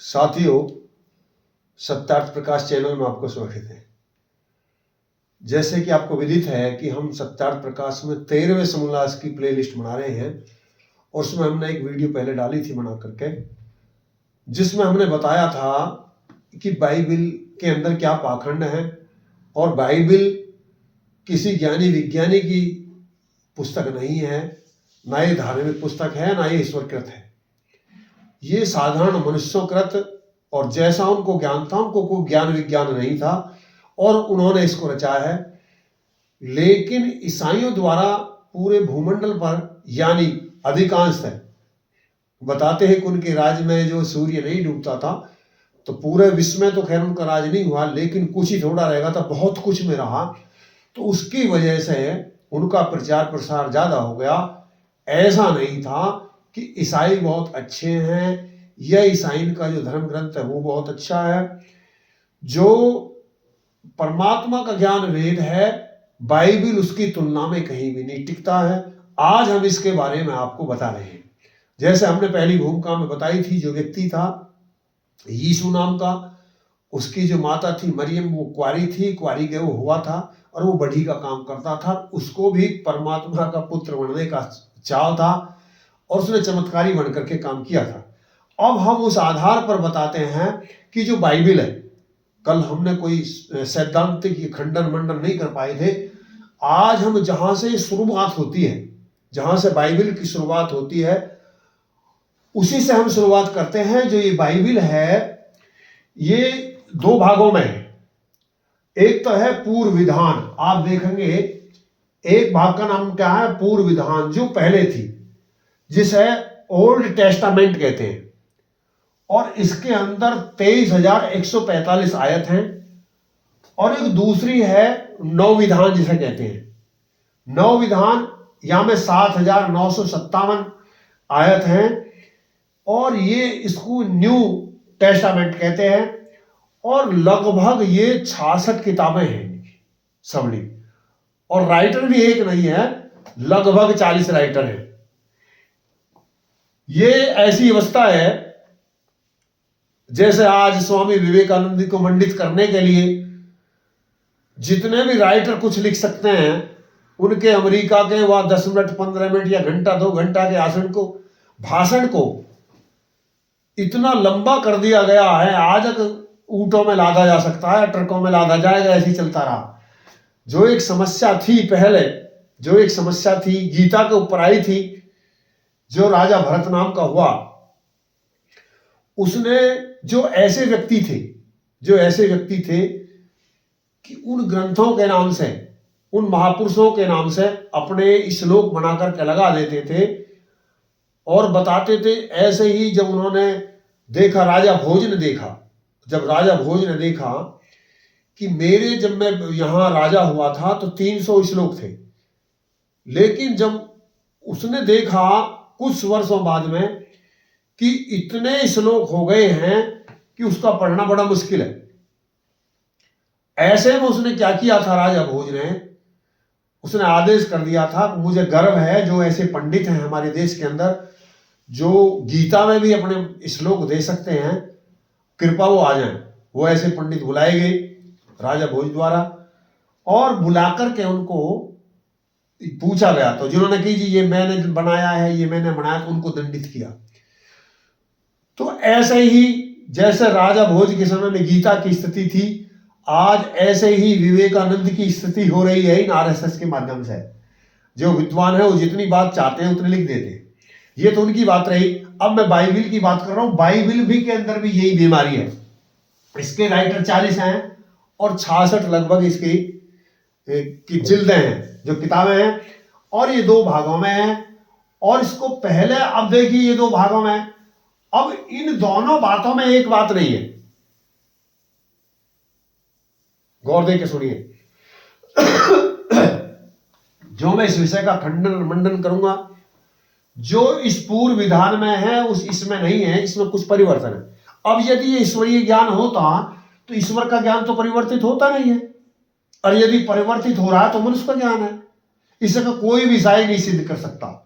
साथियों, सत्यार्थ प्रकाश चैनल में आपको स्वागत है। जैसे कि आपको विदित है कि हम सत्यार्थ प्रकाश में 13वें समोल्लास की प्लेलिस्ट बना रहे हैं और उसमें हमने एक वीडियो पहले डाली थी बना करके, जिसमें हमने बताया था कि बाइबिल के अंदर क्या पाखंड है और बाइबिल किसी ज्ञानी विज्ञानी की पुस्तक नहीं है, ना ये धार्मिक पुस्तक है, ना ये ईश्वरकृत है। ये साधारण मनुष्योकृत और जैसा उनको ज्ञान था, उनको कोई ज्ञान विज्ञान नहीं था और उन्होंने इसको रचा है। लेकिन ईसाइयों द्वारा पूरे भूमंडल पर, यानी अधिकांश है, बताते हैं कि उनके राज में जो सूर्य नहीं डूबता था, तो पूरे विश्व में तो खैर उनका राज नहीं हुआ, लेकिन कुछ ही थोड़ा रहेगा था, बहुत कुछ में रहा। तो उसकी वजह से उनका प्रचार प्रसार ज्यादा हो गया। ऐसा नहीं था कि ईसाई बहुत अच्छे हैं या ईसाई का जो धर्म ग्रंथ है वो बहुत अच्छा है। जो परमात्मा का ज्ञान वेद है, बाइबिल उसकी तुलना में कहीं भी नहीं टिकता है। आज हम इसके बारे में आपको बता रहे हैं। जैसे हमने पहली भूमिका में बताई थी, जो व्यक्ति था यीशु नाम का, उसकी जो माता थी मरियम, वो कुंवारी थी, कुंवारी के वो हुआ था और वो बढ़ी का काम करता था। उसको भी परमात्मा का पुत्र बनने का चाव था और उसने चमत्कारी बन करके काम किया था। अब हम उस आधार पर बताते हैं कि जो बाइबिल है, कल हमने कोई सैद्धांतिक खंडन मंडन नहीं कर पाए थे। आज हम जहां से शुरुआत होती है, जहां से बाइबिल की शुरुआत होती है, उसी से हम शुरुआत करते हैं। जो ये बाइबिल है ये दो भागों में है। एक तो है पूर्व विधान, आप देखेंगे एक भाग का नाम क्या है, पूर्व विधान, जो पहले थी, जिसे ओल्ड टेस्टामेंट कहते हैं। और इसके अंदर 23,145 आयत हैं। और एक दूसरी है नव विधान, जिसे कहते हैं नव विधान, यहां में 7,957 आयत हैं। और ये इसको न्यू टेस्टामेंट कहते हैं। और लगभग ये 66 किताबें हैं सबली, और राइटर भी एक नहीं है, लगभग 40 राइटर हैं। ये ऐसी अवस्था है जैसे आज स्वामी विवेकानंद को मंडित करने के लिए जितने भी राइटर कुछ लिख सकते हैं, उनके अमेरिका के वह 10 मिनट 15 मिनट या घंटा 2 घंटा के भाषण को इतना लंबा कर दिया गया है। आज तक ऊँटों में लादा जा सकता है, ट्रकों में लादा जाएगा, ऐसे ही चलता रहा। जो एक समस्या थी पहले, जो एक समस्या थी गीता के ऊपर आई थी, जो राजा भरत नाम का हुआ, उसने जो ऐसे व्यक्ति थे कि उन ग्रंथों के नाम से, उन महापुरुषों के नाम से अपने श्लोक बना करके लगा देते थे और बताते थे। ऐसे ही जब उन्होंने देखा, जब राजा भोज ने देखा कि जब मैं यहां राजा हुआ था तो 300 श्लोक थे, लेकिन जब उसने देखा कुछ वर्षों बाद में कि इतने श्लोक हो गए हैं कि उसका पढ़ना बड़ा मुश्किल है। ऐसे में उसने क्या किया था, राजा भोज ने, उसने आदेश कर दिया था, मुझे गर्व है जो ऐसे पंडित हैं हमारे देश के अंदर, जो गीता में भी अपने श्लोक दे सकते हैं, कृपा वो आ जाएं। वो ऐसे पंडित बुलाए गए राजा भोज द्वारा और बुलाकर के उनको पूछा गया। तो जिन्होंने कि जी ये मैंने बनाया है, ये मैंने बनाया, तो उनको दंडित किया। तो ऐसे ही जैसे राजा भोज के समय में गीता की स्थिति थी, आज ऐसे ही विवेकानंद की स्थिति हो रही है इन आरएसएस के माध्यम से। जो विद्वान है वो जितनी बात चाहते हैं उतनी लिख देते हैं। ये तो उनकी बात रही। अब मैं बाइबिल की बात कर रहा हूं। बाइबिल भी के अंदर भी यही बीमारी है। इसके राइटर 40 हैं और 66 लगभग इसकी की जिल्दें हैं, जो किताबें हैं, और ये 2 भागों में है। और इसको पहले, अब देखिए ये 2 भागों में, अब इन दोनों बातों में एक बात नहीं है, गौर दे के सुनिए। जो मैं इस विषय का खंडन मंडन करूंगा, जो इस पूर्व विधान में है उस इसमें नहीं है, इसमें कुछ परिवर्तन है। अब यदि ये ईश्वरीय ज्ञान होता तो ईश्वर का ज्ञान तो परिवर्तित होता नहीं है, और यदि परिवर्तित हो रहा है तो मनुष्य का ज्ञान है। इसका कोई भी ईसाई नहीं सिद्ध कर सकता,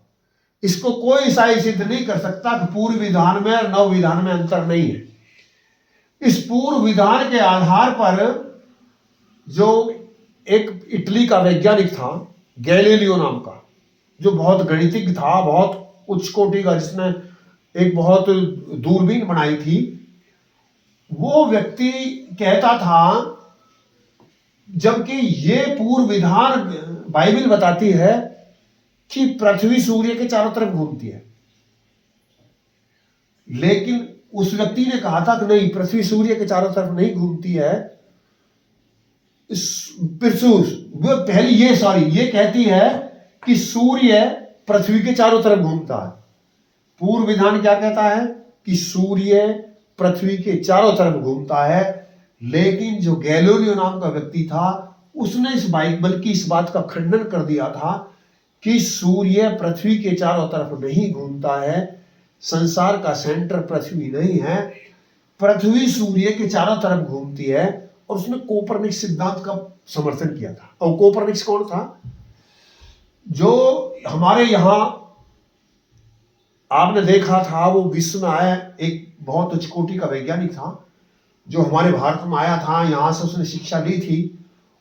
इसको कोई ईसाई सिद्ध नहीं कर सकता कि पूर्व विधान में और नव विधान में अंतर नहीं है। इस पूर्व विधान के आधार पर जो एक इटली का वैज्ञानिक था गैलीलियो नाम का, जो बहुत गणितज्ञ था, बहुत उच्च कोटि का, जिसने एक बहुत दूरबीन बनाई थी, वो व्यक्ति कहता था, जबकि ये पूर्व विधान बाइबल बताती है कि पृथ्वी सूर्य के चारों तरफ घूमती है, लेकिन उस व्यक्ति ने कहा था कि नहीं, पृथ्वी सूर्य के चारों तरफ नहीं घूमती है। वो पहली ये कहती है कि सूर्य पृथ्वी के चारों तरफ घूमता है। पूर्व विधान क्या कहता है कि सूर्य पृथ्वी के चारों तरफ घूमता है, लेकिन जो गैलीलियो नाम का व्यक्ति था उसने इस बात का खंडन कर दिया था कि सूर्य पृथ्वी के चारों तरफ नहीं घूमता है, संसार का सेंटर पृथ्वी नहीं है, पृथ्वी सूर्य के चारों तरफ घूमती है। और उसने कोपरनिकस सिद्धांत का समर्थन किया था। और कोपरनिकस कौन था? जो हमारे यहां आपने देखा था, वो विश्व में आया एक बहुत उच्च कोटि का वैज्ञानिक था, जो हमारे भारत में आया था, यहां से उसने शिक्षा ली थी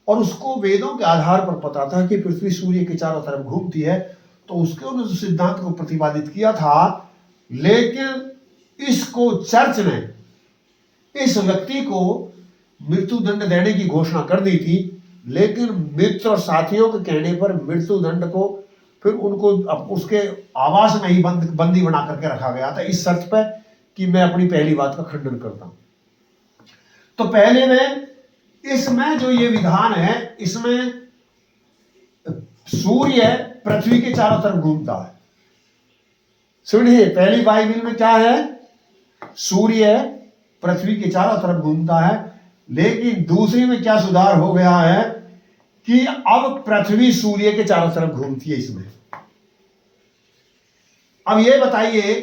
और उसको वेदों के आधार पर पता था कि पृथ्वी सूर्य के चारों तरफ घूमती है, तो उसके उन्होंने सिद्धांत को प्रतिपादित किया था। लेकिन इसको चर्च ने इस व्यक्ति को मृत्यु दंड देने की घोषणा कर दी थी, लेकिन मित्र और साथियों के कहने पर मृत्यु दंड को फिर उनको उसके आवास में ही बंदी बना करके रखा गया था, इस शर्त पर कि मैं अपनी पहली बात का खंडन करता हूं। तो पहले में इसमें जो ये विधान है, इसमें सूर्य पृथ्वी के चारों तरफ घूमता है। सुनिए, पहली बाइबल में क्या है? सूर्य पृथ्वी के चारों तरफ घूमता है। लेकिन दूसरी में क्या सुधार हो गया है कि अब पृथ्वी सूर्य के चारों तरफ घूमती है। इसमें अब ये बताइए,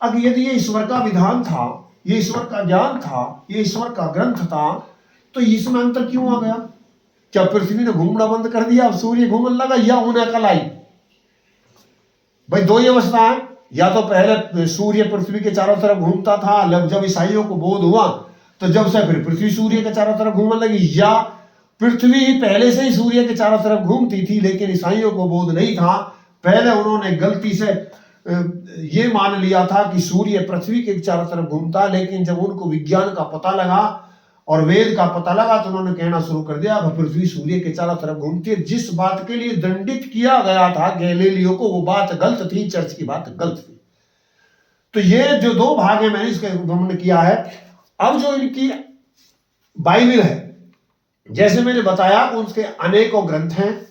अब यदि ये ईश्वर का विधान था, ये ईश्वर का ज्ञान था, ये ईश्वर का ग्रंथ था, तो इसमें अंतर क्यों आ गया? क्या पृथ्वी ने घूमना बंद कर दिया, अब सूर्य घूमने लगा, या उन्हें अकल आई? भाई दो ही अवस्था है, या तो पहले सूर्य पृथ्वी के चारों तरफ घूमता था, जब ईसाइयों को बोध हुआ तो जब से फिर पृथ्वी सूर्य के चारों तरफ घूमने लगी, या पृथ्वी पहले से ही सूर्य के चारों तरफ घूमती थी लेकिन ईसाइयों को बोध नहीं था। पहले उन्होंने गलती से ये मान लिया था कि सूर्य पृथ्वी के चारों तरफ घूमता, लेकिन जब उनको विज्ञान का पता लगा और वेद का पता लगा तो उन्होंने कहना शुरू कर दिया पृथ्वी सूर्य के चारों तरफ घूमती है। जिस बात के लिए दंडित किया गया था गैलीलियो को, वो बात गलत थी, चर्च की बात गलत थी। तो ये जो दो भाग है मैंने इसका वर्णन किया है। अब जो इनकी बाइबल है, जैसे मैंने बताया उसके अनेकों ग्रंथ हैं,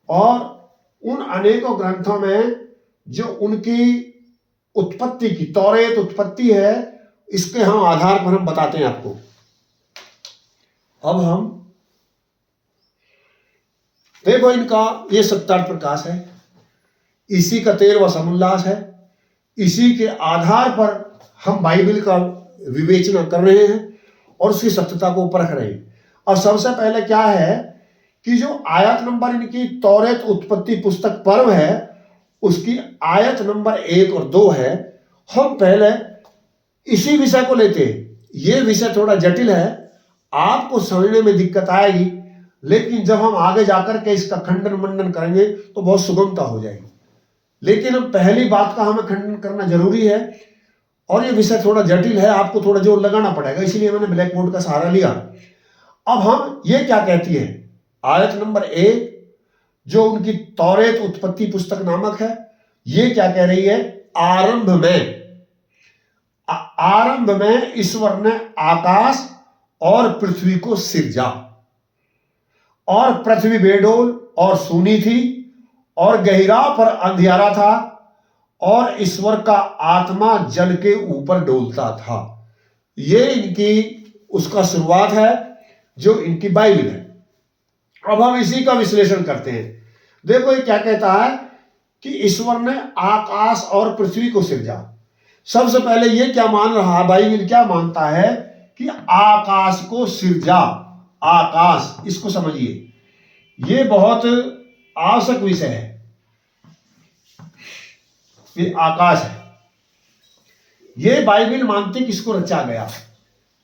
और उन अनेकों ग्रंथों में जो उनकी उत्पत्ति की तौरेत उत्पत्ति है, इसके हम आधार पर हम बताते हैं आपको। अब हम देखो, इनका ये सत्यार्थ प्रकाश है, इसी का 13वां समुल्लास है, इसी के आधार पर हम बाइबल का विवेचना कर रहे हैं और उसकी सत्यता को परख रहे हैं। और सबसे पहले क्या है कि जो आयत नंबर इनकी तौरेत उत्पत्ति पुस्तक पर्व है, उसकी आयत नंबर 1 और 2 है। हम पहले इसी विषय को लेते हैं। ये विषय थोड़ा जटिल है, आपको समझने में दिक्कत आएगी, लेकिन जब हम आगे जाकर के इसका खंडन मंडन करेंगे तो बहुत सुगमता हो जाएगी। लेकिन अब पहली बात का हमें खंडन करना जरूरी है, और ये विषय थोड़ा जटिल है, आपको थोड़ा जोर लगाना पड़ेगा, इसलिए मैंने ब्लैक बोर्ड का सहारा लिया। अब हम ये क्या कहती है, आयत नंबर 1 जो उनकी तौरेत उत्पत्ति पुस्तक नामक है, ये क्या कह रही है? आरंभ में ईश्वर ने आकाश और पृथ्वी को सिरजा, और पृथ्वी बेडोल और सूनी थी, और गहिरा पर अंधियारा था, और ईश्वर का आत्मा जल के ऊपर डोलता था। ये इनकी उसका शुरुआत है जो इनकी बाइबल है। अब हम इसी का विश्लेषण करते हैं। देखो ये क्या कहता है कि ईश्वर ने आकाश और पृथ्वी को सिरजा। सबसे पहले ये क्या मान रहा है, बाइबल क्या मानता है कि आकाश को सिरजा। आकाश, इसको समझिए, ये बहुत आवश्यक विषय है। ये आकाश है, ये बाइबल मानती कि इसको रचा गया।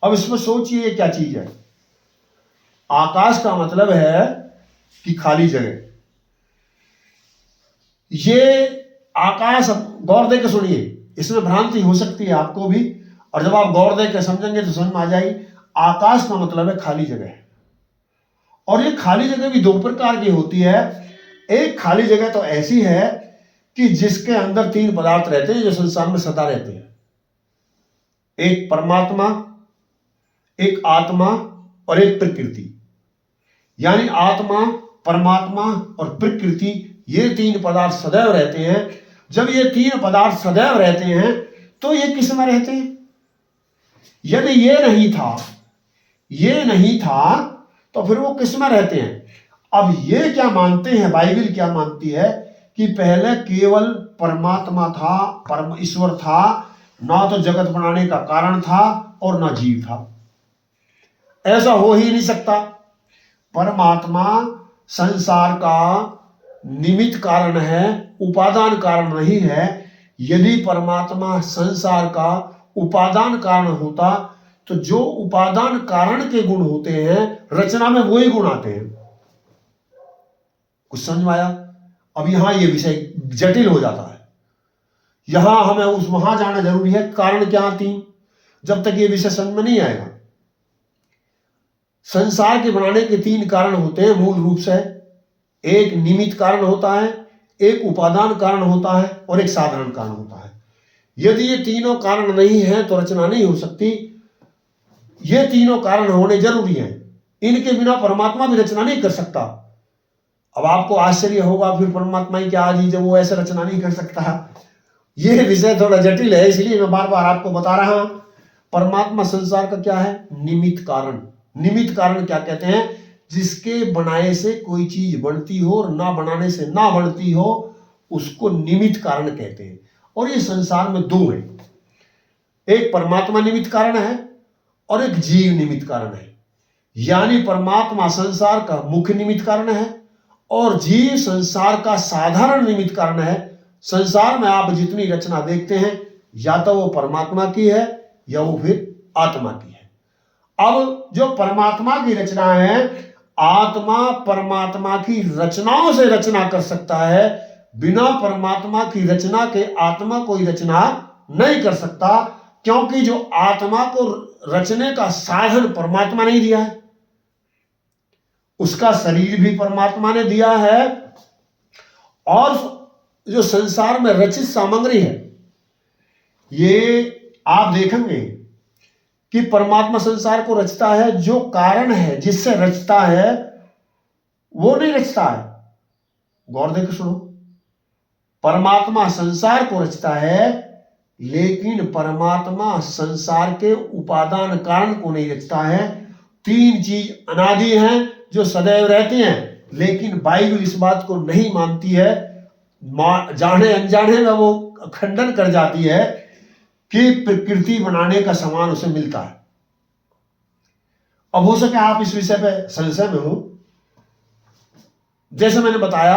अब इसमें सोचिए ये क्या चीज है। आकाश का मतलब है कि खाली जगह। ये आकाश, गौर दे के सुनिए, इसमें भ्रांति हो सकती है आपको भी, और जब आप गौर दे के समझेंगे तो समझ में आ जाएगी। आकाश का मतलब है खाली जगह, और ये खाली जगह भी दो प्रकार की होती है। एक खाली जगह तो ऐसी है कि जिसके अंदर तीन पदार्थ रहते हैं जो संसार में सदा रहते हैं, एक परमात्मा, एक आत्मा और एक प्रकृति। यानी आत्मा, परमात्मा और प्रकृति, ये तीन पदार्थ सदैव रहते हैं। जब ये तीन पदार्थ सदैव रहते हैं तो ये किस में रहते हैं? यदि ये नहीं था तो फिर वो किस में रहते हैं? अब ये क्या मानते हैं, बाइबल क्या मानती है कि पहले केवल परमात्मा था, परम ईश्वर था, ना तो जगत बनाने का कारण था और ना जीव था। ऐसा हो ही नहीं सकता। परमात्मा संसार का निमित्त कारण है, उपादान कारण नहीं है। यदि परमात्मा संसार का उपादान कारण होता तो जो उपादान कारण के गुण होते हैं रचना में वही गुण आते हैं। कुछ समझ में आया? अब यहां ये विषय जटिल हो जाता है। यहां हमें वहां जाना जरूरी है। कारण क्या थी, जब तक ये विषय समझ में नहीं आएगा। संसार के बनाने के तीन कारण होते हैं मूल रूप से। एक निमित्त कारण होता है, एक उपादान कारण होता है और एक साधारण कारण होता है। यदि ये तीनों कारण नहीं है तो रचना नहीं हो सकती। ये तीनों कारण होने जरूरी हैं। इनके बिना परमात्मा भी रचना नहीं कर सकता। अब आपको आश्चर्य होगा, फिर परमात्मा ही क्या आजी जब वो ऐसे रचना नहीं कर सकता। ये विषय थोड़ा जटिल है, इसलिए मैं बार बार आपको बता रहा हूं। परमात्मा संसार का क्या है? निमित्त कारण। निमित्त कारण क्या कहते हैं? जिसके बनाए से कोई चीज बनती हो और ना बनाने से ना बनती हो, उसको निमित्त कारण कहते हैं। और ये संसार में दो है, एक परमात्मा निमित्त कारण है और एक जीव निमित्त कारण है। यानी परमात्मा संसार का मुख्य निमित्त कारण है और जीव संसार का साधारण निमित्त कारण है। संसार में आप जितनी रचना देखते हैं या तो वो परमात्मा की है या वो फिर आत्मा की है। अब जो परमात्मा की रचना है, आत्मा परमात्मा की रचनाओं से रचना कर सकता है। बिना परमात्मा की रचना के आत्मा कोई रचना नहीं कर सकता, क्योंकि जो आत्मा को रचने का साधन परमात्मा नहीं दिया है। उसका शरीर भी परमात्मा ने दिया है और जो संसार में रचित सामग्री है, ये आप देखेंगे कि परमात्मा संसार को रचता है। जो कारण है जिससे रचता है वो नहीं रचता है। गौर देकर सुनो, परमात्मा संसार को रचता है लेकिन परमात्मा संसार के उपादान कारण को नहीं रचता है। तीन चीज अनादि हैं जो सदैव रहती हैं, लेकिन बाइबल इस बात को नहीं मानती है। जाने अनजाने में वो खंडन कर जाती है कि प्रकृति बनाने का सामान उसे मिलता है। अब हो सके आप इस विषय पे संशय में हो। जैसे मैंने बताया,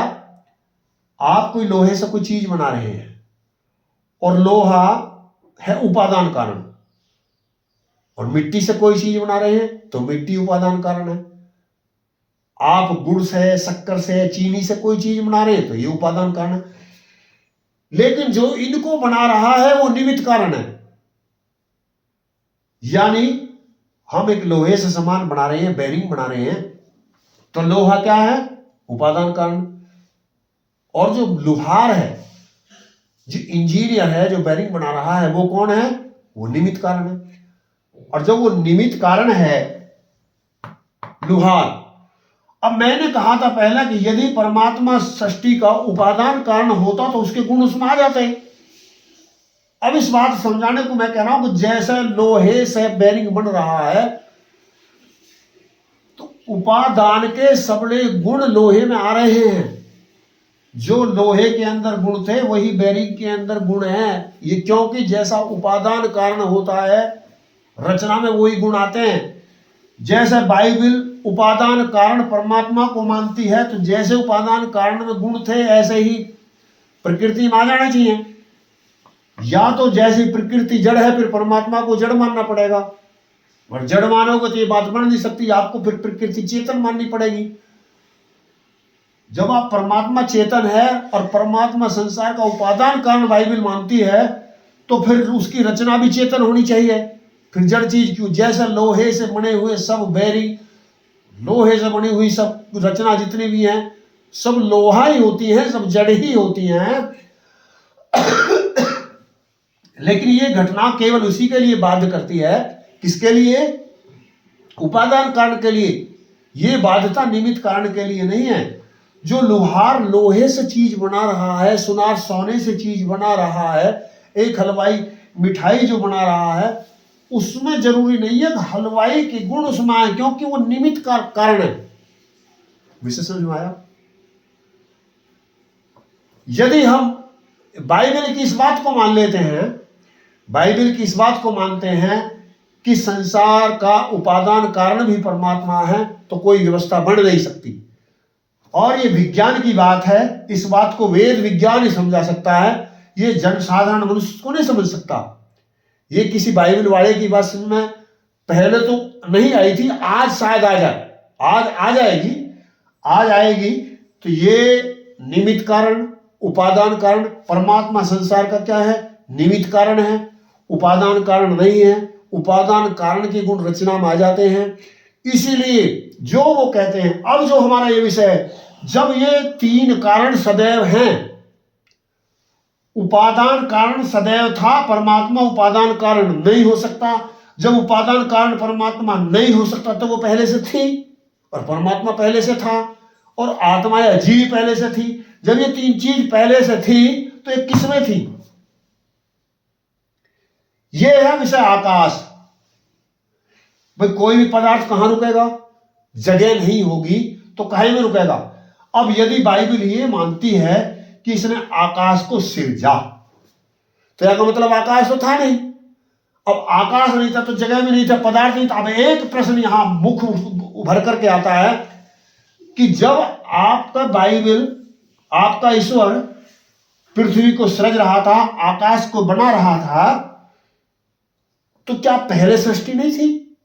आप कोई लोहे से कोई चीज बना रहे हैं और लोहा है उपादान कारण, और मिट्टी से कोई चीज बना रहे हैं तो मिट्टी उपादान कारण है। आप गुड़ से, शक्कर से, चीनी से कोई चीज बना रहे हैं तो ये उपादान कारण है। लेकिन जो इनको बना रहा है वो निमित्त कारण है। यानी हम एक लोहे से सामान बना रहे हैं, बेरिंग बना रहे हैं, तो लोहा क्या है? उपादान कारण। और जो लोहार है, जो इंजीनियर है, जो बेरिंग बना रहा है, वो कौन है? वो निमित्त कारण है। और जब वो निमित्त कारण है लोहार, अब मैंने कहा था पहले कि यदि परमात्मा सृष्टि का उपादान कारण होता तो उसके गुण उसमें आ जाते हैं। अब इस बात समझाने को मैं कह रहा हूं कि जैसे लोहे से बेरिंग बन रहा है तो उपादान के सबले गुण लोहे में आ रहे हैं। जो लोहे के अंदर गुण थे वही बेरिंग के अंदर गुण हैं। ये क्योंकि जैसा उपादान कारण होता है रचना में वही गुण आते हैं। जैसे बाइबल उपादान कारण परमात्मा को मानती है, तो जैसे उपादान कारण में गुण थे ऐसे ही प्रकृति में आ जाना चाहिए। या तो जैसी प्रकृति जड़ है फिर परमात्मा को जड़ मानना पड़ेगा। और जड़ मानोगे तो ये बात बन नहीं सकती, आपको फिर प्रकृति चेतन माननी पड़ेगी। जब आप परमात्मा चेतन है और परमात्मा संसार का उपादान कारण बाइबल मानती है, तो फिर उसकी रचना भी चेतन होनी चाहिए। फिर जड़ चीज क्यों? जैसे लोहे से बने हुए सब बैरी, लोहे से बनी हुई सब रचना जितनी भी हैं सब लोहा ही होती हैं, सब जड़ ही होती हैं। लेकिन ये घटना केवल उसी के लिए बाध्य करती है, किसके लिए? उपादान कारण के लिए। ये बाध्यता निमित्त कारण के लिए नहीं है। जो लोहार लोहे से चीज बना रहा है, सुनार सोने से चीज बना रहा है, एक हलवाई मिठाई जो बना रहा है, उसमें जरूरी नहीं है कि हलवाई के गुण उसमें आए, क्योंकि वो निमित्त का कारण है। विशेष समझ में आया? यदि हम बाइबल की इस बात को मान लेते हैं, बाइबल की इस बात को मानते हैं कि संसार का उपादान कारण भी परमात्मा है, तो कोई व्यवस्था बन नहीं सकती। और ये विज्ञान की बात है, इस बात को वेद विज्ञान ही समझा सकता है, ये जनसाधारण मनुष्य को नहीं समझ सकता। ये किसी बाइबल वाले की बात समझ में पहले तो नहीं आई थी, आज शायद आ जाए, आज आ जाएगी, आज आएगी। तो ये निमित्त कारण उपादान कारण, परमात्मा संसार का क्या है? निमित्त कारण है, उपादान कारण नहीं है। उपादान कारण के गुण रचना में आ जाते हैं। इसीलिए जो वो कहते हैं, अब जो हमारा ये विषय है, जब ये तीन कारण सदैव हैं, उपादान कारण सदैव था, परमात्मा उपादान कारण नहीं हो सकता। जब उपादान कारण परमात्मा नहीं हो सकता तो वो पहले से थी, और परमात्मा पहले से था, और आत्मा या जीव पहले से थी। जब ये तीन चीज पहले से थी तो ये किसमें थी? ये है विषय आकाश। भाई कोई भी पदार्थ कहां रुकेगा? जगह नहीं होगी तो काहे में रुकेगा? अब यदि बाइबल ये मानती है कि इसने आकाश को सिरजा, तो यह का मतलब आकाश तो था नहीं। अब आकाश नहीं था तो जगह में नहीं था, पदार्थ नहीं था। अब एक प्रश्न यहां मुख्य उभर करके आता है कि जब आपका बाइबल, आपका ईश्वर पृथ्वी को सृज रहा था, आकाश को बना रहा था, तो क्या पहले सृष्टि नहीं थी?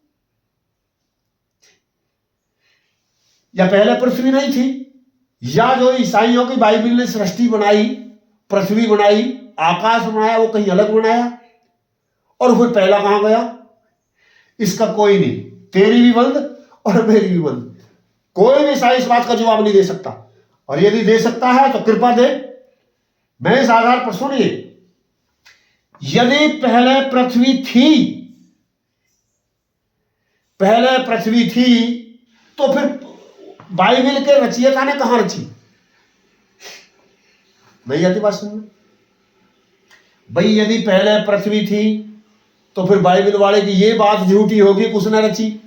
या पहले पृथ्वी नहीं थी? या जो ईसाइयों की बाइबल ने सृष्टि बनाई, पृथ्वी बनाई, आकाश बनाया, वो कहीं अलग बनाया? और फिर पहला कहां गया? इसका कोई नहीं, तेरी भी बंद और मेरी भी बंद। कोई भी ईसाई इस बात का जवाब नहीं दे सकता, और यदि दे सकता है तो कृपा दे। मैं इस आधार पर सुनिए, यदि पहले पृथ्वी थी, पहले पृथ्वी थी, तो फिर बाइबल के रचयिता ने कहां रची? नहीं आती बात सुनने? भाई यदि पहले पृथ्वी थी तो फिर बाइबल वाले की ये बात झूठी होगी कि उसने रची।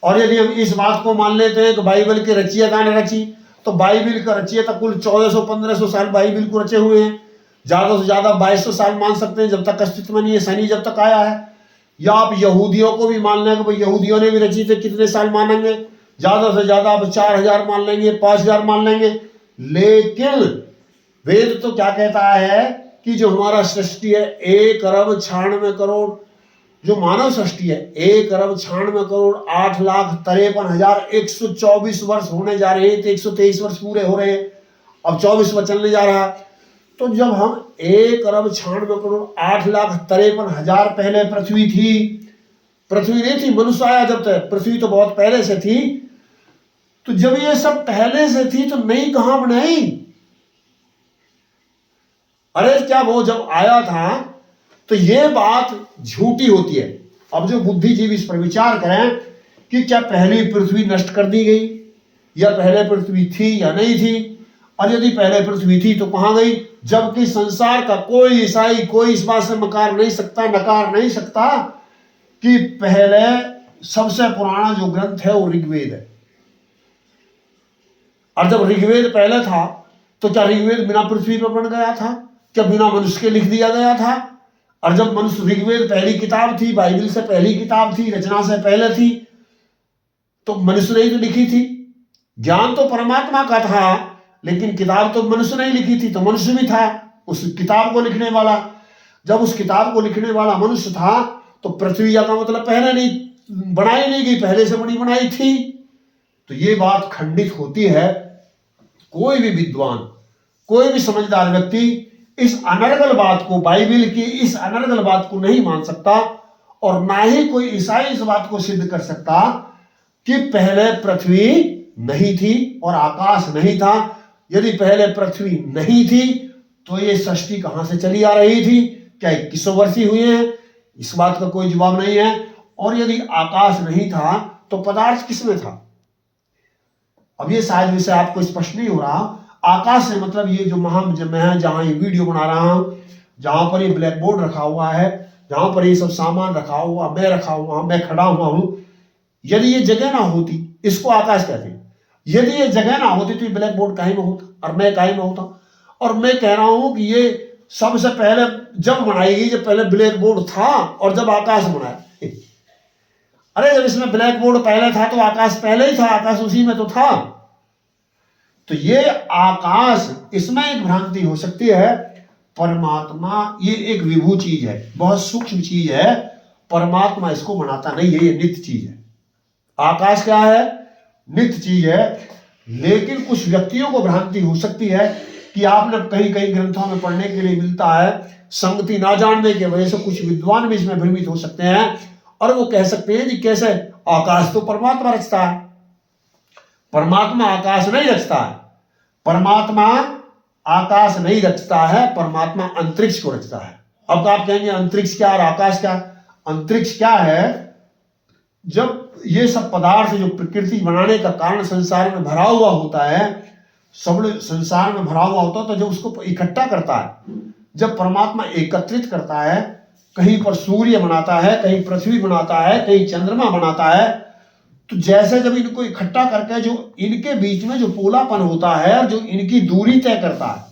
और यदि हम इस बात को मान लेते हैं कि बाइबल के रचयिता ने रची, तो बाइबल का रचयिता कुल 1400-1500 साल बाइबल को रचे हुए हैं। ज्यादा से ज्यादा 2200 साल मान सकते हैं, जब तक अस्तित्व में नहीं है, शनि जब तक आया है। या आप यहूदियों को भी मान लेंगे, भाई यहूदियों ने भी रची थे, कितने साल मानेंगे? ज्यादा से ज्यादा आप 4000 मान लेंगे, 5000 मान लेंगे। लेकिन वेद तो क्या कहता है कि जो हमारा सृष्टि है 1 अरब 96 करोड़, जो मानव सृष्टि है 1 अरब 96 करोड़ 8,53,124 वर्ष होने जा रहे हैं। तो 123 वर्ष पूरे हो रहे हैं, अब 24वां चलने जा रहा। तो जब हम 1 अरब 96 करोड़ 8,53,000 पहले पृथ्वी थी, पृथ्वी नहीं थी, मनुष्य आया जब तक, पृथ्वी तो बहुत पहले से थी। तो जब ये सब पहले से थी तो नई कहां बनाई? अरे क्या वो जब आया था तो ये बात झूठी होती है। अब जो बुद्धिजीवी इस पर विचार करें कि क्या पहली पृथ्वी नष्ट कर दी गई, या पहले पृथ्वी थी या नहीं थी, और यदि पहले पृथ्वी थी तो कहां गई? जबकि संसार का कोई ईसाई कोई इस बात से नकार नहीं सकता कि पहले सबसे पुराना जो ग्रंथ है वो ऋग्वेद है। और जब ऋग्वेद पहले था तो क्या ऋग्वेद बिना पृथ्वी पर बन गया था? क्या बिना मनुष्य के लिख दिया गया था? और जब मनुष्य, ऋग्वेद पहली किताब थी, बाइबल से पहली किताब थी, रचना से पहले थी, तो मनुष्य ने ही तो लिखी थी। ज्ञान तो परमात्मा का था, लेकिन किताब तो मनुष्य ने ही लिखी थी, तो मनुष्य भी था उस किताब को लिखने वाला। जब उस किताब को लिखने वाला मनुष्य था तो पृथ्वी का मतलब पहले नहीं बनाई नहीं गई, पहले से बनी बनाई थी। तो ये बात खंडित होती है। कोई भी विद्वान, कोई भी समझदार व्यक्ति इस अनर्गल बात को, बाइबिल की इस अनर्गल बात को नहीं मान सकता, और ना ही कोई ईसाई इस बात को सिद्ध कर सकता कि पहले पृथ्वी नहीं थी और आकाश नहीं था। यदि पहले पृथ्वी नहीं थी तो ये सृष्टि कहां से चली आ रही थी? क्या 2100 वर्ष ही हुए हैं? इस बात का कोई जवाब नहीं है। और यदि आकाश नहीं था तो पदार्थ किसमें था? अब ये शायद विषय आपको स्पष्ट नहीं हो रहा। आकाश से मतलब ये जो मैं जहां ये वीडियो बना रहा हूं, जहां पर ये ब्लैक बोर्ड रखा हुआ है, जहां पर ये सब सामान रखा हुआ, मैं रखा हुआ, मैं खड़ा हुआ हूं, यदि ये जगह ना होती, इसको आकाश कहते हैं। यदि ये जगह ना होती तो ये ब्लैक बोर्ड काहे में होता और मैं काहे में होता? और मैं कह रहा हूं कि ये सबसे पहले जब बनाई गई, जब पहले ब्लैक बोर्ड था और जब आकाश बनाया। अरे जब इसमें ब्लैक बोर्ड पहले था तो आकाश पहले ही था, आकाश उसी में तो था। तो ये आकाश, इसमें एक भ्रांति हो सकती है। परमात्मा ये एक विभू चीज है, बहुत सूक्ष्म चीज है। परमात्मा इसको बनाता नहीं है, ये नित्य चीज है। आकाश क्या है? नित्य चीज है। लेकिन कुछ व्यक्तियों को भ्रांति हो सकती है कि आपने कहीं कहीं ग्रंथों में पढ़ने के लिए मिलता है, संगति ना जानने की वजह से कुछ विद्वान भी इसमें भ्रमित हो सकते हैं और वो कह सकते हैं कि कैसे आकाश तो परमात्मा रचता है, परमात्मा आकाश नहीं रचता है। परमात्मा आकाश नहीं रचता है, परमात्मा अंतरिक्ष को रचता है। अब आप कहेंगे अंतरिक्ष क्या और आकाश क्या? अंतरिक्ष क्या है? जब ये सब पदार्थ जो प्रकृति बनाने का कारण संसार में भरा हुआ होता है, सब संसार में भरा हुआ होता है, तो जब उसको इकट्ठा करता है, जब परमात्मा एकत्रित करता है, कहीं पर सूर्य बनाता है, कहीं पृथ्वी बनाता है, कहीं चंद्रमा बनाता है, तो जैसे जब इनको इकट्ठा करके जो इनके बीच में जो पोलापन होता है और जो इनकी दूरी तय करता है,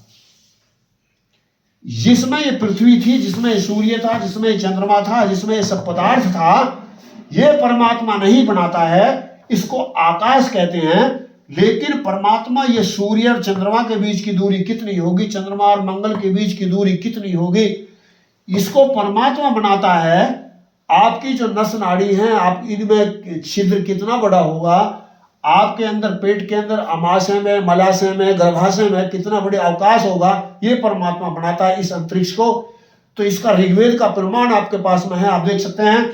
जिसमें ये पृथ्वी थी, जिसमें सूर्य था, जिसमें चंद्रमा था, जिसमें ये सब पदार्थ था, ये परमात्मा नहीं बनाता है, इसको आकाश कहते हैं। लेकिन परमात्मा ये सूर्य और चंद्रमा के बीच की दूरी कितनी होगी, चंद्रमा और मंगल के बीच की दूरी कितनी होगी, इसको परमात्मा बनाता है। आपकी जो नस नाड़ी है, आप इनमें छिद्र कितना बड़ा होगा, आपके अंदर पेट के अंदर अमाशय में, मलाशय में, गर्भाशय में कितना बड़े अवकाश होगा, ये परमात्मा बनाता है इस अंतरिक्ष को। तो इसका ऋग्वेद का प्रमाण आपके पास में है, आप देख सकते हैं।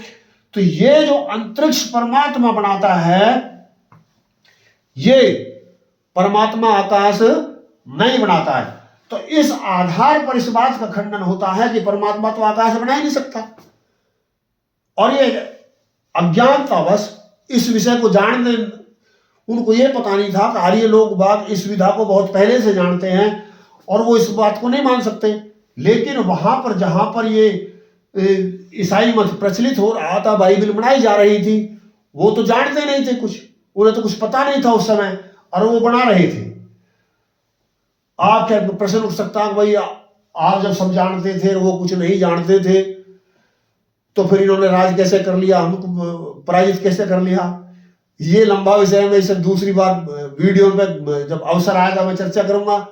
तो ये जो अंतरिक्ष परमात्मा बनाता है, ये परमात्मा आकाश नहीं बनाता है। तो इस आधार पर इस बात का खंडन होता है कि परमात्मा तो आकाश बना ही नहीं सकता। और ये अज्ञानतावश इस विषय को जानने, उनको ये पता नहीं था कि आर्य लोग बाग इस विधा को बहुत पहले से जानते हैं और वो इस बात को नहीं मान सकते। लेकिन वहां पर जहां पर ये ईसाई मत प्रचलित हो रहा था, बाइबल बनाई जा रही थी, वो तो जानते नहीं थे कुछ, उन्हें तो कुछ पता नहीं था उस समय, और वो बना रहे थे। आप क्या प्रश्न उठ सकता है, भाई आप जब सब जानते थे वो कुछ नहीं जानते थे, तो फिर इन्होंने राज कैसे कर लिया, हमको पराजित कैसे कर लिया? ये लंबा विषय है, मैं इसे दूसरी बार वीडियो में जब अवसर आएगा मैं चर्चा करूंगा।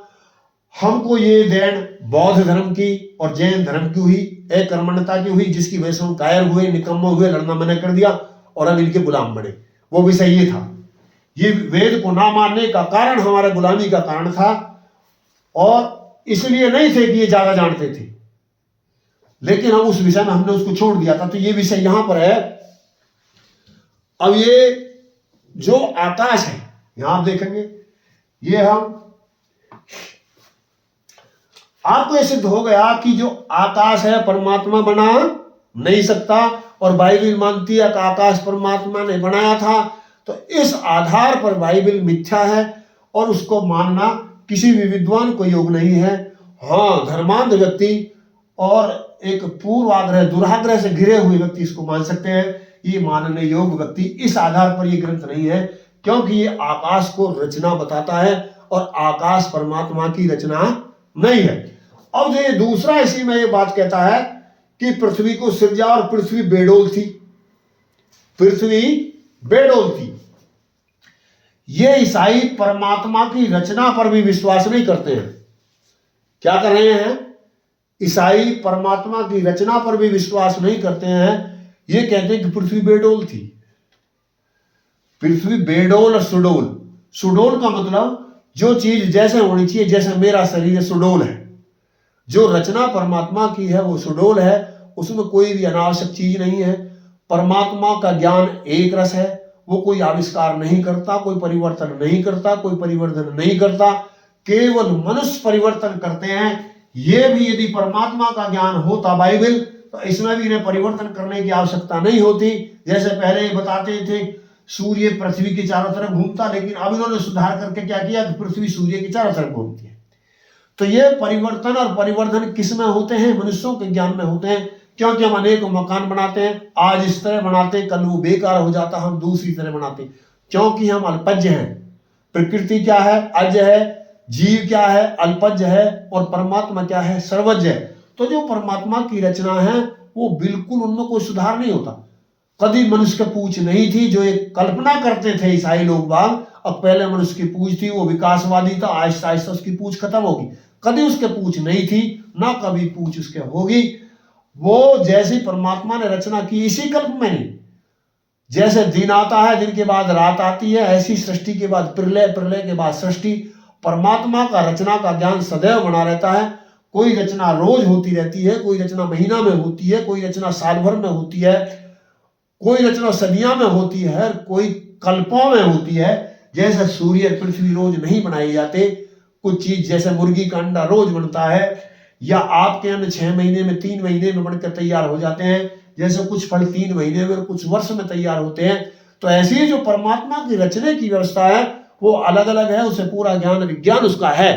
हमको ये देन बौद्ध धर्म की और जैन धर्म की हुई, अकर्मण्यता की हुई, जिसकी वजह से हम कायर हुए, निकम्मे हुए, लड़ना मैंने कर दिया और हम इनके गुलाम बने। वो विषय ये था, ये वेद को ना मानने का कारण हमारा गुलामी का कारण था, और इसलिए नहीं थे कि ये ज्यादा जानते थे, लेकिन हम उस विषय में हमने उसको छोड़ दिया था। तो ये विषय यहां पर है। अब ये जो आकाश है, यहां आप देखेंगे, ये हम आपको यह सिद्ध हो गया कि जो आकाश है परमात्मा बना नहीं सकता, और बाइबल मानती है कि आकाश परमात्मा ने बनाया था। तो इस आधार पर बाइबल मिथ्या है और उसको मानना किसी भी विद्वान को योग नहीं है। हाँ, धर्मांध व्यक्ति और एक पूर्वाग्रह दुराग्रह से घिरे हुए व्यक्ति इसको मान सकते हैं। ये मानने योग्य व्यक्ति इस आधार पर ये ग्रंथ नहीं है, क्योंकि ये आकाश को रचना बताता है और आकाश परमात्मा की रचना नहीं है। अब जो ये दूसरा इसी में ये बात कहता है कि पृथ्वी को सृजा और पृथ्वी बेडोल थी, पृथ्वी बेडोल थी। ये ईसाई परमात्मा की रचना पर भी विश्वास नहीं करते हैं। क्या कर रहे हैं? ईसाई परमात्मा की रचना पर भी विश्वास नहीं करते हैं। ये कहते हैं कि पृथ्वी बेडोल थी। पृथ्वी बेडोल और सुडोल। सुडोल का मतलब जो चीज जैसे होनी चाहिए, जैसे मेरा शरीर सुडोल है। जो रचना परमात्मा की है वो सुडोल है, उसमें कोई भी अनावश्यक चीज नहीं है। परमात्मा का ज्ञान एक रस है, वो कोई आविष्कार नहीं करता, कोई परिवर्तन नहीं करता, कोई परिवर्तन नहीं करता, केवल मनुष्य परिवर्तन करते हैं। ये भी यदि परमात्मा का ज्ञान होता बाइबल, तो इसमें भी इन्हें परिवर्तन करने की आवश्यकता नहीं होती। जैसे पहले बताते थे सूर्य पृथ्वी के चारों तरफ घूमता, लेकिन अब इन्होंने सुधार करके क्या किया कि पृथ्वी सूर्य के चारों तरफ घूमती है। तो ये परिवर्तन और परिवर्धन किस में होते हैं? मनुष्यों के ज्ञान में होते हैं। क्योंकि हम अनेक मकान बनाते हैं, आज इस तरह बनाते हैं, कल वो बेकार हो जाता, हम दूसरी तरह बनाते हैं, क्योंकि हम अल्पज्ञ हैं। प्रकृति क्या है? अज्ञ है। जीव क्या है? अल्पज्ञ है। और परमात्मा क्या है? सर्वज्ञ है। तो जो परमात्मा की रचना है वो बिल्कुल उनमें कोई सुधार नहीं होता। कभी मनुष्य की पूछ नहीं थी, जो एक कल्पना करते थे ईसाई लोग बाग, अब पहले मनुष्य की पूछ थी, वो विकासवादी था, आहिस्ता आहिस्ता उसकी पूछ खत्म होगी। कभी उसके पूछ नहीं थी, ना कभी पूछ उसके होगी। वो जैसी परमात्मा ने रचना की, इसी कल्प में नहीं। जैसे दिन आता है, दिन के बाद रात आती है, ऐसी सृष्टि के बाद प्रलय, प्रलय के बाद सृष्टि। परमात्मा का रचना का ज्ञान सदैव बना रहता है। कोई रचना रोज होती रहती है, कोई रचना महीना में होती है, कोई रचना साल भर में होती है, कोई रचना सदियों में होती है, कोई कल्पों में होती है। जैसे सूर्य पृथ्वी रोज नहीं बनाए जाते, कुछ चीज जैसे मुर्गी का अंडा रोज बनता है, या आपके अन्न 6 महीने में 3 महीने में बनकर तैयार हो जाते हैं, जैसे कुछ फल 3 महीने में, कुछ वर्ष में तैयार होते हैं। तो ऐसी ही जो परमात्मा की रचने की व्यवस्था है वो अलग अलग है, उसे पूरा ज्ञान विज्ञान उसका है।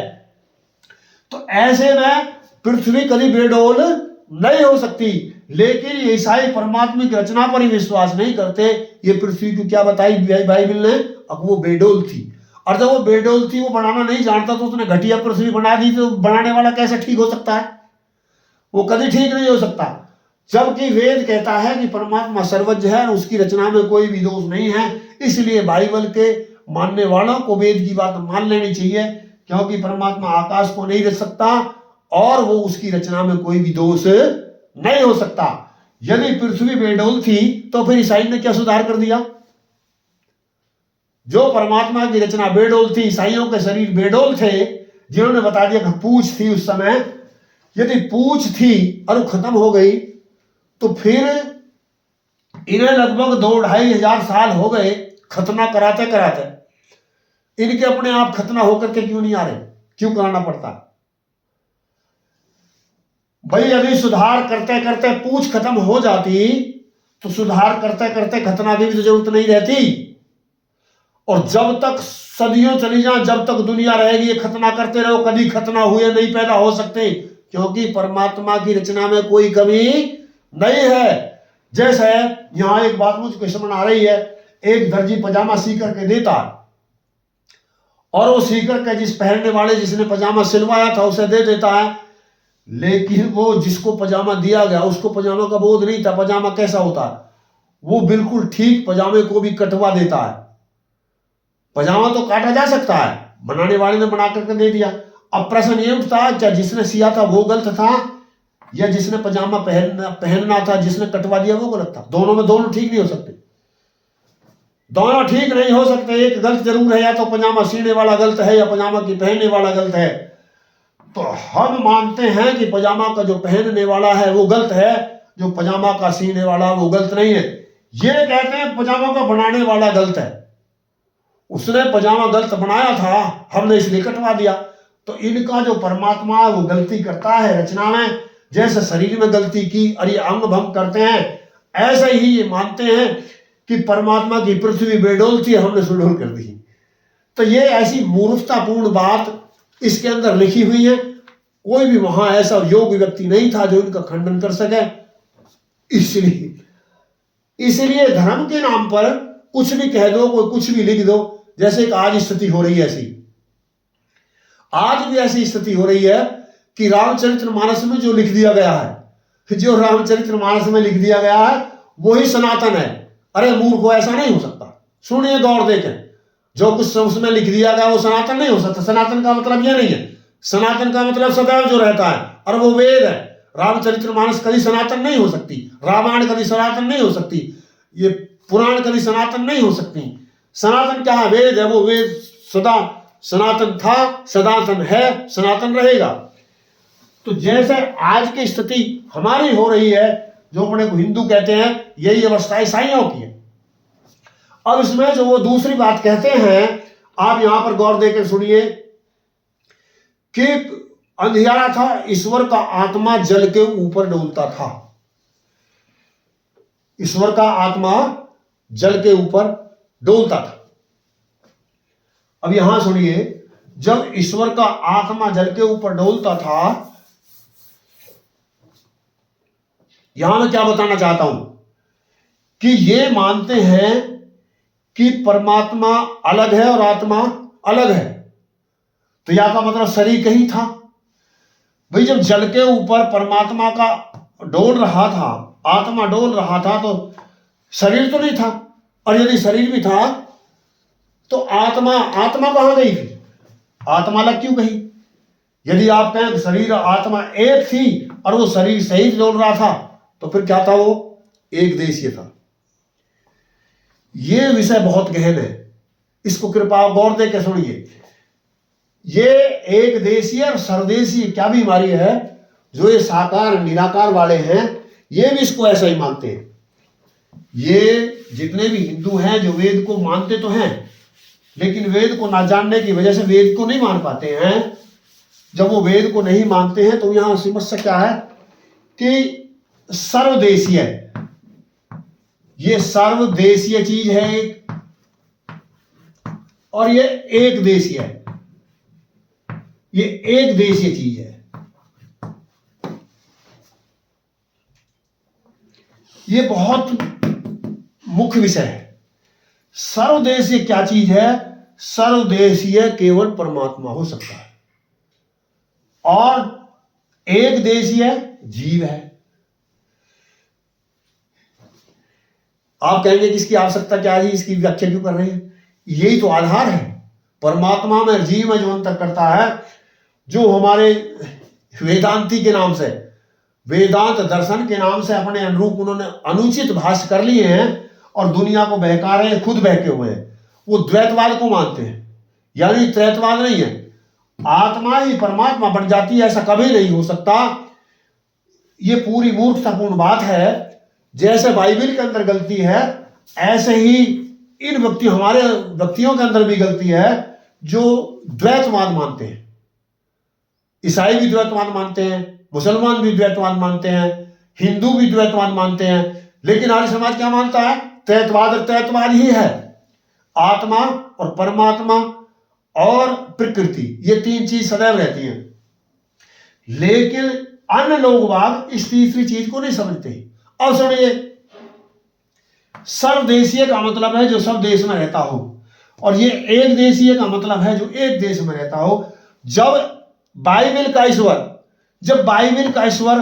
तो ऐसे में पृथ्वी कभी बेडोल नहीं हो सकती। लेकिन ये ईसाई परमात्मा की रचना पर ही विश्वास नहीं करते। ये पृथ्वी को क्या बताई बाइबल ने? अब वो बेडोल थी, और जब वो बेडोल थी, वो बनाना नहीं जानता, तो उसने घटिया पृथ्वी बना दी। तो बनाने वाला कैसे ठीक हो सकता है? वो कभी ठीक नहीं हो सकता। जबकि वेद कहता है कि परमात्मा सर्वज्ञ है, उसकी रचना में कोई भी दोष नहीं है। इसलिए बाइबल के मानने वालों को वेद की बात मान लेनी चाहिए, क्योंकि परमात्मा आकाश को नहीं रच सकता और वो उसकी रचना में कोई भी दोष नहीं हो सकता। यदि पृथ्वी बेडोल थी तो फिर ईसाई ने क्या सुधार कर दिया? जो परमात्मा की रचना बेडोल थी, ईसाइयों के शरीर बेडोल थे, जिन्होंने बता दिया कि पूछ थी उस समय। यदि पूछ थी और खत्म हो गई, तो फिर इन्हें लगभग 2-2.5 हजार साल हो गए खतना कराते कराते। इनके अपने आप खतना होकर के क्यों नहीं आ रहे? क्यों कराना पड़ता? भाई यदि सुधार करते करते पूछ खत्म हो जाती, तो सुधार करते करते खतना की भी तो जरूरत नहीं रहती। और जब तक सदियों चली जाए, जब तक दुनिया रहेगी, ये खतना करते रहो, कभी खतना हुए नहीं पैदा हो सकते, क्योंकि परमात्मा की रचना में कोई कमी नहीं है। जैसे यहां एक बात मुझको समझ आ रही है, एक दर्जी पजामा सी करके देता है, और वो सी करके जिस पहनने वाले जिसने पजामा सिलवाया था उसे दे देता है, लेकिन वो जिसको पजामा दिया गया उसको पजामा का बोध नहीं था। पजामा कैसा होता है? वो बिल्कुल ठीक पजामे को भी कटवा देता है। पजामा तो काटा जा सकता है, बनाने वाले ने बना करके दे दिया। अब प्रश्न ये उठता, क्या जिसने सिया था वो गलत था, या जिसने पजामा पहनना था जिसने कटवा दिया वो गलत था? दोनों में दोनों ठीक नहीं हो सकते। दोनों ठीक नहीं हो सकते, एक गलत जरूर है, या तो पजामा सीने वाला गलत है या पजामा की पहनने वाला गलत है। तो हम मानते हैं कि पजामा का जो पहनने वाला है वो गलत है, जो पजामा का सीने वाला वो गलत नहीं है। ये कहते हैं पजामा का बनाने वाला गलत है, उसने पजामा गलत बनाया था, हमने इसलिए कटवा दिया। तो इनका जो परमात्मा है वो गलती करता है रचना में, जैसे शरीर में गलती की और ये अंग भंग करते हैं, ऐसे ही ये मानते हैं कि परमात्मा की पृथ्वी बेडोल थी, हमने सुडोल कर दी। तो ये ऐसी मूर्खतापूर्ण बात इसके अंदर लिखी हुई है। कोई भी वहां ऐसा योग्य व्यक्ति नहीं था जो इनका खंडन कर सके। इसलिए धर्म के नाम पर कुछ भी कह दो, कोई कुछ भी लिख दो। जैसे कि आज स्थिति हो रही है, ऐसी आज भी ऐसी स्थिति हो रही है कि रामचरितमानस में जो लिख दिया गया है, जो रामचरितमानस में लिख दिया गया है वही सनातन है। अरे मूर्खों, ऐसा नहीं हो सकता। सुनिए, गौर देखें, जो कुछ उसमें लिख दिया गया वो सनातन नहीं हो सकता। सनातन का मतलब यह नहीं है, सनातन का मतलब सदैव जो रहता है, और वो वेद है। रामचरितमानस कभी सनातन नहीं हो सकती, रामायण कभी सनातन नहीं हो सकती, ये पुराण कभी सनातन नहीं हो सकती। सनातन क्या है? वेद है। वो वेद सदा सनातन था, सनातन है, सनातन रहेगा। तो जैसे आज की स्थिति हमारी हो रही है, जो अपने को हिंदू कहते हैं, यही अवस्था ईसाइयों की है। अब इसमें जो वो दूसरी बात कहते हैं, आप यहां पर गौर देकर सुनिए कि अंधियारा था, ईश्वर का आत्मा जल के ऊपर डोलता था। ईश्वर का आत्मा जल के ऊपर डोलता था। अब यहां सुनिए, जब ईश्वर का आत्मा जल के ऊपर डोलता था, यहां मैं क्या बताना चाहता हूं कि ये मानते हैं कि परमात्मा अलग है और आत्मा अलग है। तो यहां का मतलब शरीर कहीं था। भाई जब जल के ऊपर परमात्मा का डोल रहा था, आत्मा डोल रहा था, तो शरीर तो नहीं था। और यदि शरीर भी था तो आत्मा कहां गई थी? आत्मा अलग क्यों कही? यदि आप कहें शरीर और आत्मा एक थी और वो शरीर सही डोल रहा था, तो फिर क्या था? वो एक देशीय था। ये विषय बहुत गहन है, इसको कृपा आप गौर दे के सुनिए। ये एक देशीय और सर्वदेशीय क्या बीमारी है? जो ये साकार निराकार वाले हैं, ये भी इसको ऐसा ही मानते हैं। ये जितने भी हिंदू हैं जो वेद को मानते तो हैं, लेकिन वेद को ना जानने की वजह से वेद को नहीं मान पाते हैं। जब वो वेद को नहीं मानते हैं तो यहां समस्या क्या है कि सर्वदेशीय, ये सर्वदेशीय चीज है एक, और ये एक देशीय है। ये एक देशीय चीज है। ये बहुत मुख्य विषय है। सर्वदेशीय क्या चीज है? सर्वदेशीय केवल परमात्मा हो सकता है, और एक देशीय जीव है। आप कहेंगे कि इसकी आवश्यकता क्या है, इसकी व्याख्या क्यों कर रहे हैं? यही तो आधार है। परमात्मा में जीव में जो अंतर करता है, जो हमारे वेदांती के नाम से, वेदांत दर्शन के नाम से अपने अनुरूप उन्होंने अनुचित भाष्य कर लिए हैं और दुनिया को बहका रहे हैं, खुद बहके हुए हैं। वो द्वैतवाद को मानते हैं, यानी त्रैतवाद नहीं है। आत्मा ही परमात्मा बन जाती है, ऐसा कभी नहीं हो सकता। ये पूरी मूर्खतापूर्ण बात है। जैसे बाइबल के अंदर गलती है, ऐसे ही इन हमारे व्यक्तियों के अंदर भी गलती है जो द्वैतवाद मानते हैं। ईसाई भी द्वैतवाद मानते हैं, मुसलमान भी द्वैतवाद मानते हैं, हिंदू भी द्वैतवाद मानते हैं, लेकिन आर्य समाज क्या मानता है? त्रैतवाद और त्रैतवाद ही है। आत्मा और परमात्मा और प्रकृति, ये तीन चीज सदैव रहती हैं। लेकिन अन्य लोग इस तीसरी चीज को नहीं समझते। अब सुनिए, सर्वदेशीय का मतलब है जो सब देश में रहता हो, और ये एक देशीय का मतलब है जो एक देश में रहता हो। जब बाइबल का ईश्वर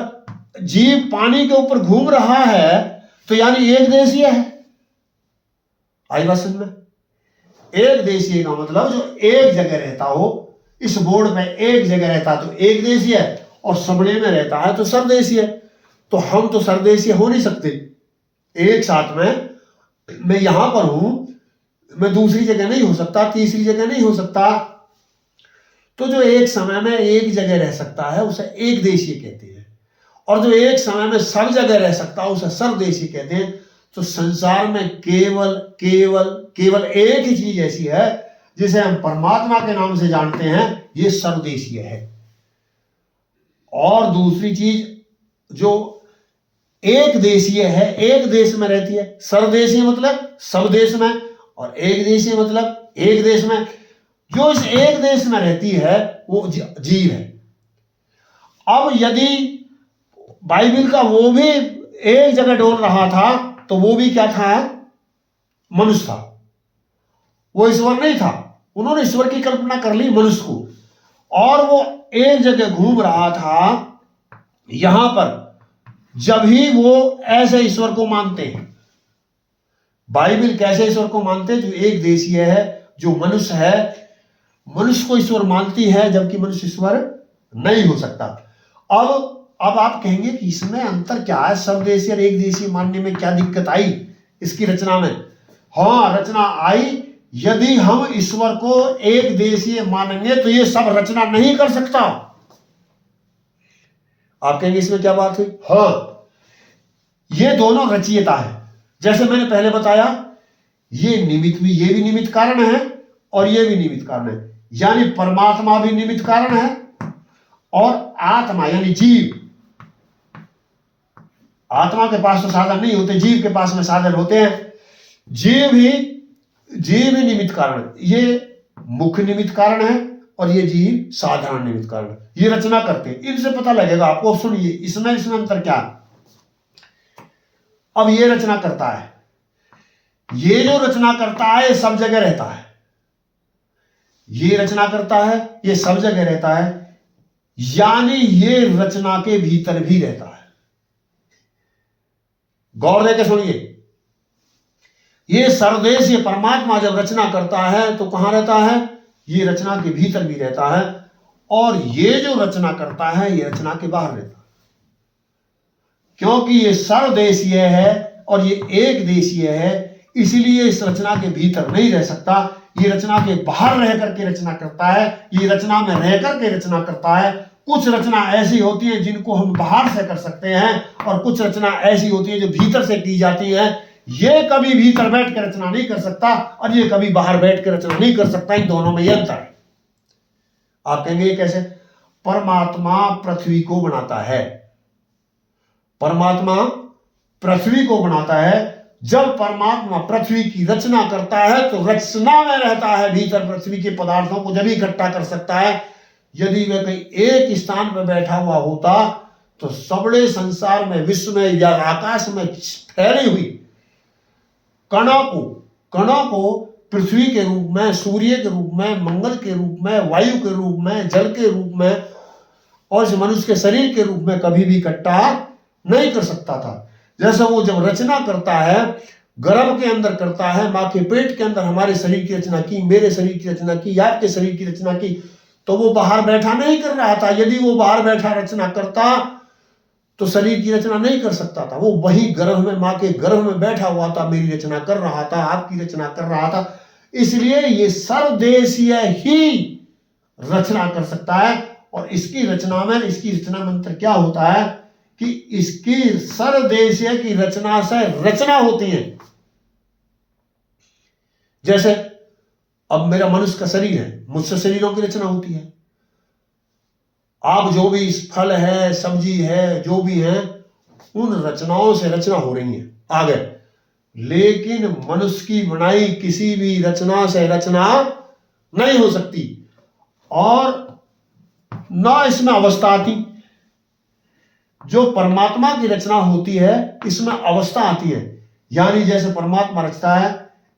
जीव पानी के ऊपर घूम रहा है, तो यानी एक देशीय है। आई बात समझ में? एक देशीय का मतलब जो एक जगह रहता हो, इस बोर्ड में एक जगह रहता है तो एक देशीय है, और सबने में रहता है तो सर्वदेशीय है। तो हम तो सर्वदेशीय हो नहीं सकते। एक साथ में मैं यहां पर हूं, मैं दूसरी जगह नहीं हो सकता, तीसरी जगह नहीं हो सकता। तो जो एक समय में एक जगह रह सकता है उसे एक देशीय कहते हैं, और जो एक समय में सब जगह रह सकता है उसे सर्वदेशीय कहते हैं। तो संसार में केवल केवल केवल एक ही चीज ऐसी है जिसे हम परमात्मा के नाम से जानते हैं, ये सर्वदेशीय है। और दूसरी चीज जो एक देशीय है, एक देश में रहती है। सर्वदेशीय मतलब सब देश में, और एक देशीय मतलब एक देश में। जो इस एक देश में रहती है वो जीव है। अब यदि बाइबल का वो भी एक जगह डोल रहा था, तो वो भी क्या था? मनुष्य था। वो ईश्वर नहीं था। उन्होंने ईश्वर की कल्पना कर ली मनुष्य को, और वो एक जगह घूम रहा था। यहां पर जब ही वो ऐसे ईश्वर को मानते हैं, बाइबल कैसे ईश्वर को मानते हैं? जो एक देशीय है, जो मनुष्य है। मनुष्य को ईश्वर मानती है, जबकि मनुष्य ईश्वर नहीं हो सकता। अब आप कहेंगे कि इसमें अंतर क्या है? सब देशीय और एक देशीय मानने में क्या दिक्कत आई इसकी रचना में? हाँ, रचना आई, यदि हम ईश्वर को एक देशीय मानेंगे तो ये सब रचना नहीं कर सकता। आप कहेंगे इसमें क्या बात हुई? हाँ, ये दोनों रचयिता है। जैसे मैंने पहले बताया, ये निमित्त भी, ये भी निमित्त कारण है और ये भी निमित्त कारण है। यानी परमात्मा भी निमित्त कारण है और आत्मा यानी जीव, आत्मा के पास तो साधन नहीं होते, जीव के पास में साधन होते हैं। जीव ही निमित्त कारण, ये मुख्य निमित्त कारण है और ये जीव साधारण निमित्त कारण है। ये रचना करते हैं, इनसे पता लगेगा आपको। सुनिए, इसमें अंतर क्या है। अब ये रचना करता है, ये जो रचना करता है सब जगह रहता है। ये रचना करता है, ये सब जगह रहता है, यानी ये रचना के भीतर भी रहता है। गौर देके सुनिए, ये सर्वदेश, ये परमात्मा जब रचना करता है तो कहां रहता है? ये रचना के भीतर भी रहता है। और ये जो रचना करता है ये रचना के बाहर रहता है, क्योंकि ये सर्वदेशीय है और ये एक देशीय है, इसलिए इस रचना के भीतर नहीं रह सकता। ये रचना के बाहर रह करके रचना करता है, ये रचना में रह करके रचना करता है। कुछ रचना ऐसी होती है जिनको हम बाहर से कर सकते हैं और कुछ रचना ऐसी होती है जो भीतर से की जाती है। ये कभी भीतर बैठ कर रचना नहीं कर सकता और ये कभी बाहर बैठ कर रचना नहीं कर सकता। इन दोनों में ये अंतर है। आप कहेंगे ये कैसे? परमात्मा पृथ्वी को बनाता है, परमात्मा पृथ्वी को बनाता है। जब परमात्मा पृथ्वी की रचना करता है तो रचना में रहता है, भीतर पृथ्वी के पदार्थों को जब इकट्ठा कर सकता है। यदि वह कहीं एक स्थान पर बैठा हुआ होता तो सबड़े संसार में, विश्व में या आकाश में फैली हुई कणों को पृथ्वी के रूप में, सूर्य के रूप में, मंगल के रूप में, वायु के रूप में, जल के रूप में और मनुष्य के शरीर के रूप में कभी भी इकट्ठा नहीं कर सकता था। जैसे वो जब रचना करता है, गर्भ के अंदर करता है, मां के पेट के अंदर हमारे शरीर की रचना की, मेरे शरीर की रचना की, आपके शरीर की रचना की, तो वो बाहर बैठा नहीं कर रहा था। यदि वो बाहर बैठा रचना करता तो शरीर की रचना नहीं कर सकता था। वो वही गर्भ में, मां के गर्भ में बैठा हुआ था, मेरी रचना कर रहा था, आपकी रचना कर रहा था। इसलिए ये सर्वदेशीय ही रचना कर सकता है। और इसकी रचना में, इसकी रचना में अंतर क्या होता है कि इसकी सर्वदेशीय की रचना से रचना होती है। जैसे अब मेरा मनुष्य का शरीर है, मुझसे शरीरों की रचना होती है। आप जो भी फल है, सब्जी है, जो भी है, उन रचनाओं से रचना हो रही है आगे। लेकिन मनुष्य की बनाई किसी भी रचना से रचना नहीं हो सकती और ना इसमें अवस्था आती। जो परमात्मा की रचना होती है इसमें अवस्था आती है। यानी जैसे परमात्मा रचता है,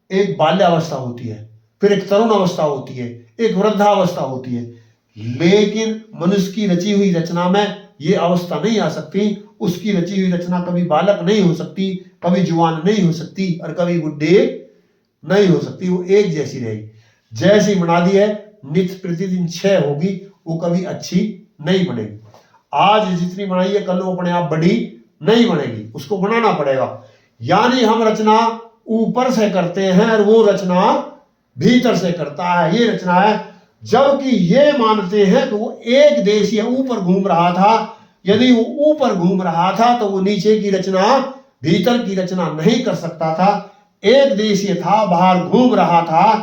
एक बाल्यावस्था होती है, फिर एक तरुण अवस्था होती है, एक वृद्धावस्था होती है। लेकिन मनुष्य की रची हुई रचना में ये अवस्था नहीं आ सकती। उसकी रची हुई रचना कभी बालक नहीं हो सकती, कभी जुआन नहीं हो सकती और कभी बुढ़े नहीं हो सकती। वो एक जैसी रहेगी। जैसी बना दी है, नित्य प्रतिदिन क्षय होगी, वो कभी अच्छी नहीं बनेगी। आज जितनी बनाई है कल वो अपने आप बड़ी नहीं बनेगी, उसको बनाना पड़ेगा। यानी हम रचना ऊपर से करते हैं और वो रचना भीतर से करता है। ये रचना है। जबकि ये मानते हैं कि वो एक देशीय ऊपर घूम रहा था। यदि वो ऊपर घूम रहा था तो वो नीचे की रचना, भीतर की रचना नहीं कर सकता था। एक देशीय था, बाहर घूम रहा था।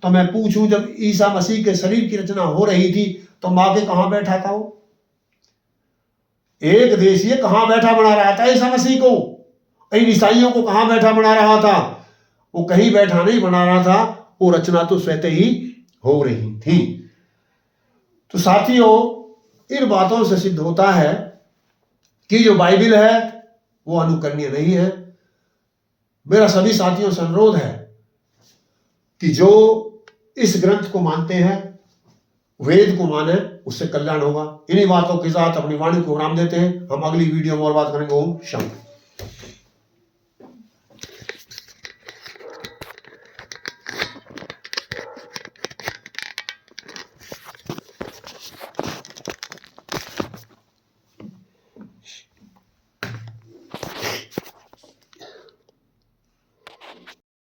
तो मैं पूछूं, जब ईसा मसीह के शरीर की रचना हो रही थी तो मां के कहां बैठा था? वो एक देशीय कहां बैठा बना रहा था ईसा मसीह को? इन ईसाइयों को कहां बैठा बना रहा था? वो कहीं बैठा नहीं बना रहा था, वो रचना तो स्वतः ही हो रही थी। तो साथियों, इन बातों से सिद्ध होता है कि जो बाइबल है वो अनुकरणीय नहीं है। मेरा सभी साथियों से अनुरोध है कि जो इस ग्रंथ को मानते हैं, वेद को माने, उससे कल्याण होगा। इन्हीं बातों के साथ अपनी वाणी को विराम देते हैं। हम अगली वीडियो में और बात करेंगे। ओम शांति।